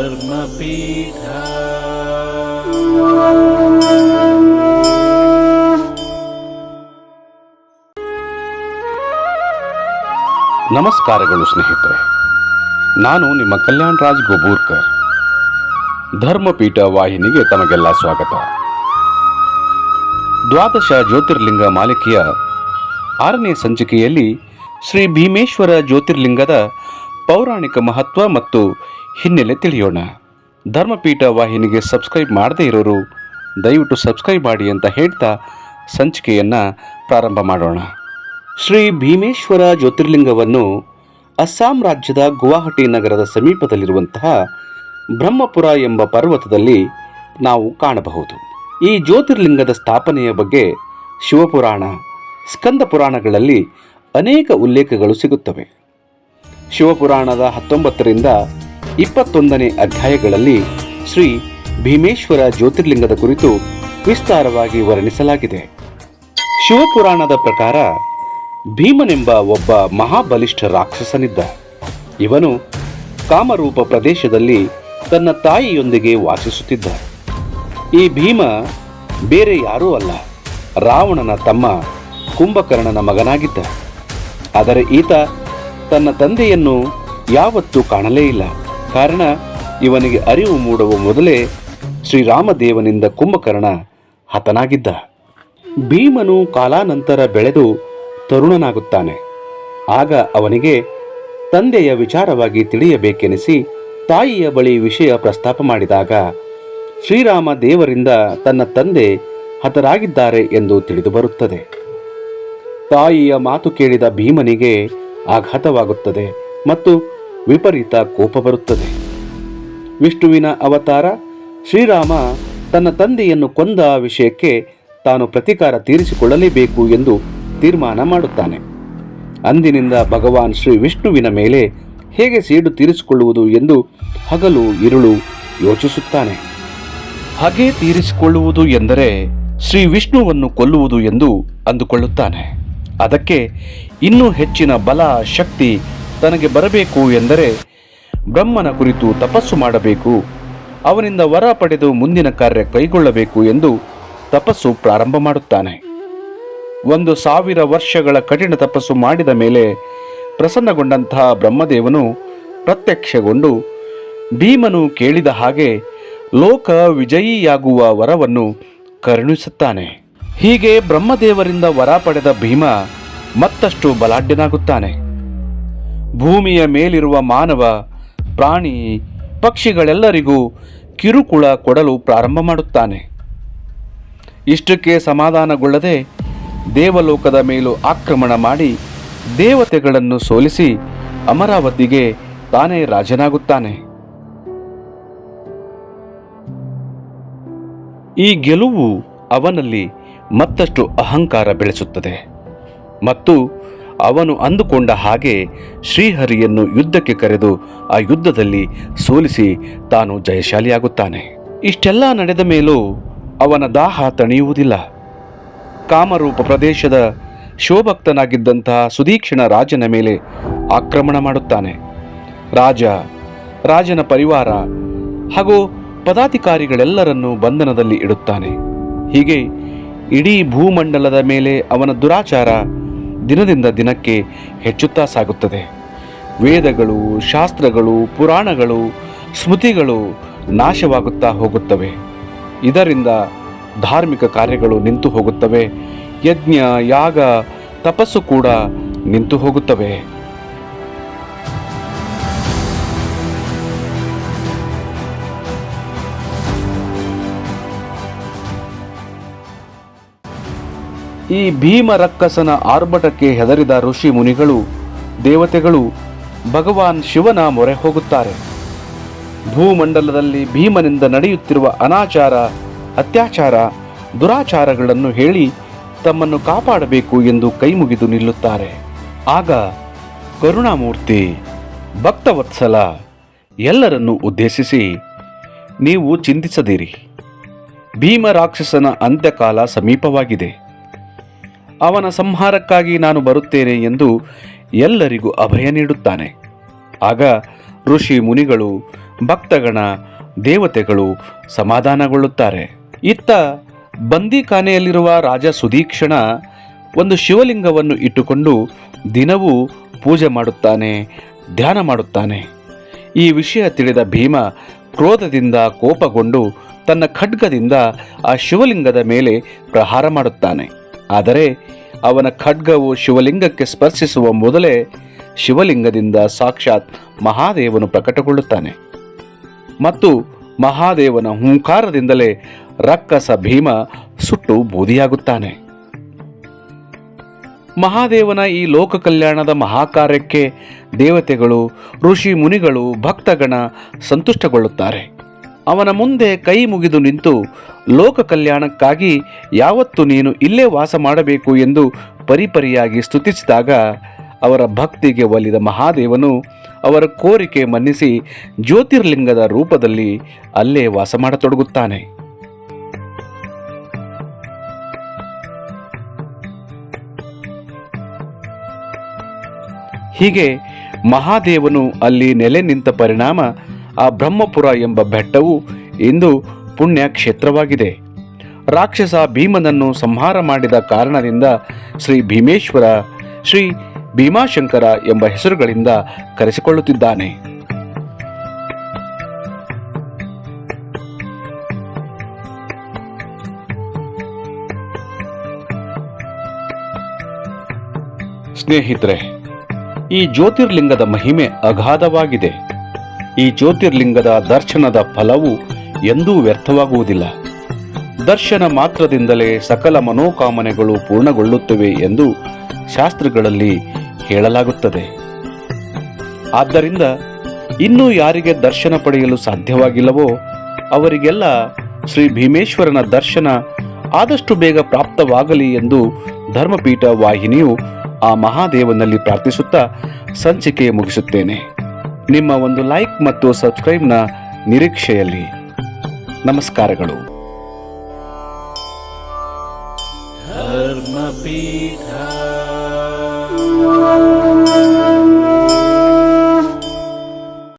ಧರ್ಮಪೀಠ. ನಮಸ್ಕಾರಗಳು ಸ್ನೇಹಿತರೆ, ನಾನು ನಿಮ್ಮ ಕಲ್ಯಾಣ್ ರಾಜ್ ಗೊಬೂರ್ಕರ್. ಧರ್ಮಪೀಠ ವಾಹಿನಿಗೆ ತಮಗೆಲ್ಲ ಸ್ವಾಗತ. ದ್ವಾದಶ ಜ್ಯೋತಿರ್ಲಿಂಗ ಮಾಲಿಕೆಯ 6ನೇ ಸಂಚಿಕೆಯಲ್ಲಿ ಶ್ರೀ ಭೀಮೇಶ್ವರ ಜ್ಯೋತಿರ್ಲಿಂಗದ ಪೌರಾಣಿಕ ಮಹತ್ವ ಮತ್ತು ಹಿನ್ನೆಲೆ ತಿಳಿಯೋಣ. ಧರ್ಮಪೀಠ ವಾಹಿನಿಗೆ ಸಬ್ಸ್ಕ್ರೈಬ್ ಮಾಡದೇ ಇರೋರು ದಯವಿಟ್ಟು ಸಬ್ಸ್ಕ್ರೈಬ್ ಮಾಡಿ ಅಂತ ಹೇಳ್ತಾ ಸಂಚಿಕೆಯನ್ನು ಪ್ರಾರಂಭ ಮಾಡೋಣ. ಶ್ರೀ ಭೀಮೇಶ್ವರ ಜ್ಯೋತಿರ್ಲಿಂಗವನ್ನು ಅಸ್ಸಾಂ ರಾಜ್ಯದ ಗುವಾಹಟಿ ನಗರದ ಸಮೀಪದಲ್ಲಿರುವಂತಹ ಬ್ರಹ್ಮಪುರ ಎಂಬ ಪರ್ವತದಲ್ಲಿ ನಾವು ಕಾಣಬಹುದು. ಈ ಜ್ಯೋತಿರ್ಲಿಂಗದ ಸ್ಥಾಪನೆಯ ಬಗ್ಗೆ ಶಿವಪುರಾಣ, ಸ್ಕಂದ ಪುರಾಣಗಳಲ್ಲಿ ಅನೇಕ ಉಲ್ಲೇಖಗಳು ಸಿಗುತ್ತವೆ. ಶಿವಪುರಾಣದ 19ರಿಂದ 21ನೇ ಅಧ್ಯಾಯಗಳಲ್ಲಿ ಶ್ರೀ ಭೀಮೇಶ್ವರ ಜ್ಯೋತಿರ್ಲಿಂಗದ ಕುರಿತು ವಿಸ್ತಾರವಾಗಿ ವರ್ಣಿಸಲಾಗಿದೆ. ಶಿವಪುರಾಣದ ಪ್ರಕಾರ ಭೀಮನೆಂಬ ಒಬ್ಬ ಮಹಾಬಲಿಷ್ಠ ರಾಕ್ಷಸನಿದ್ದ. ಇವನು ಕಾಮರೂಪ ಪ್ರದೇಶದಲ್ಲಿ ತನ್ನ ತಾಯಿಯೊಂದಿಗೆ ವಾಸಿಸುತ್ತಿದ್ದ. ಈ ಭೀಮ ಬೇರೆ ಯಾರೂ ಅಲ್ಲ, ರಾವಣನ ತಮ್ಮ ಕುಂಭಕರ್ಣನ ಮಗನಾಗಿದ್ದ. ಆದರೆ ಈತ ತನ್ನ ತಂದೆಯನ್ನು ಯಾವತ್ತೂ ಕಾಣಲೇ ಇಲ್ಲ. ಕಾರಣ, ಇವನಿಗೆ ಅರಿವು ಮೂಡುವ ಮೊದಲೇ ಶ್ರೀರಾಮದೇವನಿಂದ ಕುಂಭಕರ್ಣ ಹತನಾಗಿದ್ದ. ಭೀಮನು ಕಾಲಾನಂತರ ಬೆಳೆದು ತರುಣನಾಗುತ್ತಾನೆ. ಆಗ ಅವನಿಗೆ ತಂದೆಯ ವಿಚಾರವಾಗಿ ತಿಳಿಯಬೇಕೆನಿಸಿ ತಾಯಿಯ ಬಳಿ ವಿಷಯ ಪ್ರಸ್ತಾಪ ಮಾಡಿದಾಗ ಶ್ರೀರಾಮ ದೇವರಿಂದ ತನ್ನ ತಂದೆ ಹತರಾಗಿದ್ದಾರೆ ಎಂದು ತಿಳಿದು ಬರುತ್ತದೆ. ತಾಯಿಯ ಮಾತು ಕೇಳಿದ ಭೀಮನಿಗೆ ಆಘಾತವಾಗುತ್ತದೆ ಮತ್ತು ವಿಪರೀತ ಕೋಪ ಬರುತ್ತದೆ. ವಿಷ್ಣುವಿನ ಅವತಾರ ಶ್ರೀರಾಮ ತನ್ನ ತಂದೆಯನ್ನು ಕೊಂದ ವಿಷಯಕ್ಕೆ ತಾನು ಪ್ರತೀಕಾರ ತೀರಿಸಿಕೊಳ್ಳಲೇಬೇಕು ಎಂದು ತೀರ್ಮಾನ ಮಾಡುತ್ತಾನೆ. ಅಂದಿನಿಂದ ಭಗವಾನ್ ಶ್ರೀ ವಿಷ್ಣುವಿನ ಮೇಲೆ ಹೇಗೆ ಸೇಡು ತೀರಿಸಿಕೊಳ್ಳುವುದು ಎಂದು ಹಗಲು ಇರುಳು ಯೋಚಿಸುತ್ತಾನೆ. ಹಾಗೆ ತೀರಿಸಿಕೊಳ್ಳುವುದು ಎಂದರೆ ಶ್ರೀ ವಿಷ್ಣುವನ್ನು ಕೊಲ್ಲುವುದು ಎಂದು ಅಂದುಕೊಳ್ಳುತ್ತಾನೆ. ಅದಕ್ಕೆ ಇನ್ನೂ ಹೆಚ್ಚಿನ ಬಲ, ಶಕ್ತಿ ತನಗೆ ಬರಬೇಕು ಎಂದರೆ ಬ್ರಹ್ಮನ ಕುರಿತು ತಪಸ್ಸು ಮಾಡಬೇಕು, ಅವನಿಂದ ವರ ಪಡೆದು ಮುಂದಿನ ಕಾರ್ಯ ಕೈಗೊಳ್ಳಬೇಕು ಎಂದು ತಪಸ್ಸು ಪ್ರಾರಂಭ ಮಾಡುತ್ತಾನೆ. 1000 ವರ್ಷಗಳ ಕಠಿಣ ತಪಸ್ಸು ಮಾಡಿದ ಮೇಲೆ ಪ್ರಸನ್ನಗೊಂಡಂತಹ ಬ್ರಹ್ಮದೇವನು ಪ್ರತ್ಯಕ್ಷಗೊಂಡು ಭೀಮನು ಕೇಳಿದ ಹಾಗೆ ಲೋಕ ವಿಜಯಿಯಾಗುವ ವರವನ್ನು ಕರುಣಿಸುತ್ತಾನೆ. ಹೀಗೆ ಬ್ರಹ್ಮದೇವರಿಂದ ವರ ಪಡೆದ ಭೀಮ ಮತ್ತಷ್ಟು ಬಲಾಢ್ಯನಾಗುತ್ತಾನೆ. ಭೂಮಿಯ ಮೇಲಿರುವ ಮಾನವ, ಪ್ರಾಣಿ, ಪಕ್ಷಿಗಳೆಲ್ಲರಿಗೂ ಕಿರುಕುಳ ಕೊಡಲು ಪ್ರಾರಂಭ ಮಾಡುತ್ತಾನೆ. ಇಷ್ಟಕ್ಕೆ ಸಮಾಧಾನಗೊಳ್ಳದೆ ದೇವಲೋಕದ ಮೇಲೂ ಆಕ್ರಮಣ ಮಾಡಿ ದೇವತೆಗಳನ್ನು ಸೋಲಿಸಿ ಅಮರಾವತಿಗೆ ತಾನೇ ರಾಜನಾಗುತ್ತಾನೆ. ಈ ಗೆಲುವು ಅವನಲ್ಲಿ ಮತ್ತಷ್ಟು ಅಹಂಕಾರ ಬೆಳೆಸುತ್ತದೆ ಮತ್ತು ಅವನು ಅಂದುಕೊಂಡ ಹಾಗೆ ಶ್ರೀಹರಿಯನ್ನು ಯುದ್ಧಕ್ಕೆ ಕರೆದು ಆ ಯುದ್ಧದಲ್ಲಿ ಸೋಲಿಸಿ ತಾನು ಜಯಶಾಲಿಯಾಗುತ್ತಾನೆ. ಇಷ್ಟೆಲ್ಲ ನಡೆದ ಮೇಲೂ ಅವನ ದಾಹ ತಣಿಯುವುದಿಲ್ಲ. ಕಾಮರೂಪ ಪ್ರದೇಶದ ಶಿವಭಕ್ತನಾಗಿದ್ದಂತಹ ಸುದೀಕ್ಷಣ ರಾಜನ ಮೇಲೆ ಆಕ್ರಮಣ ಮಾಡುತ್ತಾನೆ. ರಾಜನ ಪರಿವಾರ ಹಾಗೂ ಪದಾಧಿಕಾರಿಗಳೆಲ್ಲರನ್ನೂ ಬಂಧನದಲ್ಲಿ ಇಡುತ್ತಾನೆ. ಹೀಗೆ ಇಡೀ ಭೂಮಂಡಲದ ಮೇಲೆ ಅವನ ದುರಾಚಾರ ದಿನದಿಂದ ದಿನಕ್ಕೆ ಹೆಚ್ಚುತ್ತಾ ಸಾಗುತ್ತದೆ. ವೇದಗಳು, ಶಾಸ್ತ್ರಗಳು, ಪುರಾಣಗಳು, ಸ್ಮೃತಿಗಳು ನಾಶವಾಗುತ್ತಾ ಹೋಗುತ್ತವೆ. ಇದರಿಂದ ಧಾರ್ಮಿಕ ಕಾರ್ಯಗಳು ನಿಂತು ಹೋಗುತ್ತವೆ. ಯಜ್ಞ, ಯಾಗ, ತಪಸ್ಸು ಕೂಡ ನಿಂತು ಹೋಗುತ್ತವೆ. ಈ ಭೀಮ ರಕ್ಕಸನ ಆರ್ಭಟಕ್ಕೆ ಹೆದರಿದ ಋಷಿ ಮುನಿಗಳು, ದೇವತೆಗಳು ಭಗವಾನ್ ಶಿವನ ಮೊರೆ ಹೋಗುತ್ತಾರೆ. ಭೂಮಂಡಲದಲ್ಲಿ ಭೀಮನಿಂದ ನಡೆಯುತ್ತಿರುವ ಅನಾಚಾರ, ಅತ್ಯಾಚಾರ, ದುರಾಚಾರಗಳನ್ನು ಹೇಳಿ ತಮ್ಮನ್ನು ಕಾಪಾಡಬೇಕು ಎಂದು ಕೈಮುಗಿದು ನಿಲ್ಲುತ್ತಾರೆ. ಆಗ ಕರುಣಾಮೂರ್ತಿ ಭಕ್ತವತ್ಸಲ ಎಲ್ಲರನ್ನೂ ಉದ್ದೇಶಿಸಿ, ನೀವು ಚಿಂತಿಸದಿರಿ, ಭೀಮ ರಾಕ್ಷಸನ ಅಂತ್ಯಕಾಲ ಸಮೀಪವಾಗಿದೆ. ಅವನ ಸಂಹಾರಕ್ಕಾಗಿ ನಾನು ಬರುತ್ತೇನೆ ಎಂದು ಎಲ್ಲರಿಗೂ ಅಭಯ ನೀಡುತ್ತಾನೆ. ಆಗ ಋಷಿ ಮುನಿಗಳು ಭಕ್ತಗಣ ದೇವತೆಗಳು ಸಮಾಧಾನಗೊಳ್ಳುತ್ತಾರೆ. ಇತ್ತ ಬಂದಿಖಾನೆಯಲ್ಲಿರುವ ರಾಜ ಸುದೀಕ್ಷಣ ಒಂದು ಶಿವಲಿಂಗವನ್ನು ಇಟ್ಟುಕೊಂಡು ದಿನವೂ ಪೂಜೆ ಮಾಡುತ್ತಾನೆ, ಧ್ಯಾನ ಮಾಡುತ್ತಾನೆ. ಈ ವಿಷಯ ತಿಳಿದ ಭೀಮ ಕ್ರೋಧದಿಂದ ಕೋಪಗೊಂಡು ತನ್ನ ಖಡ್ಗದಿಂದ ಆ ಶಿವಲಿಂಗದ ಮೇಲೆ ಪ್ರಹಾರ ಮಾಡುತ್ತಾನೆ. ಆದರೆ ಅವನ ಖಡ್ಗವು ಶಿವಲಿಂಗಕ್ಕೆ ಸ್ಪರ್ಶಿಸುವ ಮೊದಲೇ ಶಿವಲಿಂಗದಿಂದ ಸಾಕ್ಷಾತ್ ಮಹಾದೇವನು ಪ್ರಕಟಗೊಳ್ಳುತ್ತಾನೆ ಮತ್ತು ಮಹಾದೇವನ ಹುಂಕಾರದಿಂದಲೇ ರಕ್ಕಸ ಭೀಮ ಸುಟ್ಟು ಬೂದಿಯಾಗುತ್ತಾನೆ. ಮಹಾದೇವನ ಈ ಲೋಕ ಕಲ್ಯಾಣದ ಮಹಾಕಾರ್ಯಕ್ಕೆ ದೇವತೆಗಳು, ಋಷಿ ಮುನಿಗಳು, ಭಕ್ತಗಣ ಸಂತುಷ್ಟಗೊಳ್ಳುತ್ತಾರೆ. ಅವನ ಮುಂದೆ ಕೈ ಮುಗಿದು ನಿಂತು ಲೋಕ ಕಲ್ಯಾಣಕ್ಕಾಗಿ ಯಾವತ್ತು ನೀನು ಇಲ್ಲೇ ವಾಸ ಮಾಡಬೇಕು ಎಂದು ಪರಿಪರಿಯಾಗಿ ಸ್ತುತಿಸಿದಾಗ ಅವರ ಭಕ್ತಿಗೆ ಒಲಿದ ಮಹಾದೇವನು ಅವರ ಕೋರಿಕೆ ಮನ್ನಿಸಿ ಜ್ಯೋತಿರ್ಲಿಂಗದ ರೂಪದಲ್ಲಿ ಅಲ್ಲೇ ವಾಸ ಮಾಡತೊಡಗುತ್ತಾನೆ. ಹೀಗೆ ಮಹಾದೇವನು ಅಲ್ಲಿ ನೆಲೆ ನಿಂತ ಪರಿಣಾಮ ಆ ಬ್ರಹ್ಮಪುರ ಎಂಬ ಬೆಟ್ಟವು ಇಂದು ಪುಣ್ಯ ಕ್ಷೇತ್ರವಾಗಿದೆ. ರಾಕ್ಷಸ ಭೀಮನನ್ನು ಸಂಹಾರ ಮಾಡಿದ ಕಾರಣದಿಂದ ಶ್ರೀ ಭೀಮೇಶ್ವರ, ಶ್ರೀ ಭೀಮಾಶಂಕರ ಎಂಬ ಹೆಸರುಗಳಿಂದ ಕರೆಸಿಕೊಳ್ಳುತ್ತಿದ್ದಾನೆ. ಸ್ನೇಹಿತರೆ, ಈ ಜ್ಯೋತಿರ್ಲಿಂಗದ ಮಹಿಮೆ ಅಗಾಧವಾಗಿದೆ. ಈ ಜ್ಯೋತಿರ್ಲಿಂಗದ ದರ್ಶನದ ಫಲವು ಎಂದೂ ವ್ಯರ್ಥವಾಗುವುದಿಲ್ಲ. ದರ್ಶನ ಮಾತ್ರದಿಂದಲೇ ಸಕಲ ಮನೋಕಾಮನೆಗಳು ಪೂರ್ಣಗೊಳ್ಳುತ್ತವೆ ಎಂದು ಶಾಸ್ತ್ರಗಳಲ್ಲಿ ಹೇಳಲಾಗುತ್ತದೆ. ಆದ್ದರಿಂದ ಇನ್ನೂ ಯಾರಿಗೆ ದರ್ಶನ ಪಡೆಯಲು ಸಾಧ್ಯವಾಗಿಲ್ಲವೋ ಅವರಿಗೆಲ್ಲ ಶ್ರೀ ಭೀಮೇಶ್ವರನ ದರ್ಶನ ಆದಷ್ಟು ಬೇಗ ಪ್ರಾಪ್ತವಾಗಲಿ ಎಂದು ಧರ್ಮಪೀಠ ವಾಹಿನಿಯು ಆ ಮಹಾದೇವನಲ್ಲಿ ಪ್ರಾರ್ಥಿಸುತ್ತಾ ಸಂಚಿಕೆ ಮುಗಿಸುತ್ತೇನೆ. ನಿಮ್ಮ ಒಂದು ಲೈಕ್ ಮತ್ತು ಸಬ್ಸ್ಕ್ರೈಬ್ನ ನಿರೀಕ್ಷೆಯಲ್ಲಿ. ನಮಸ್ಕಾರಗಳು. ಧರ್ಮಪೀಠ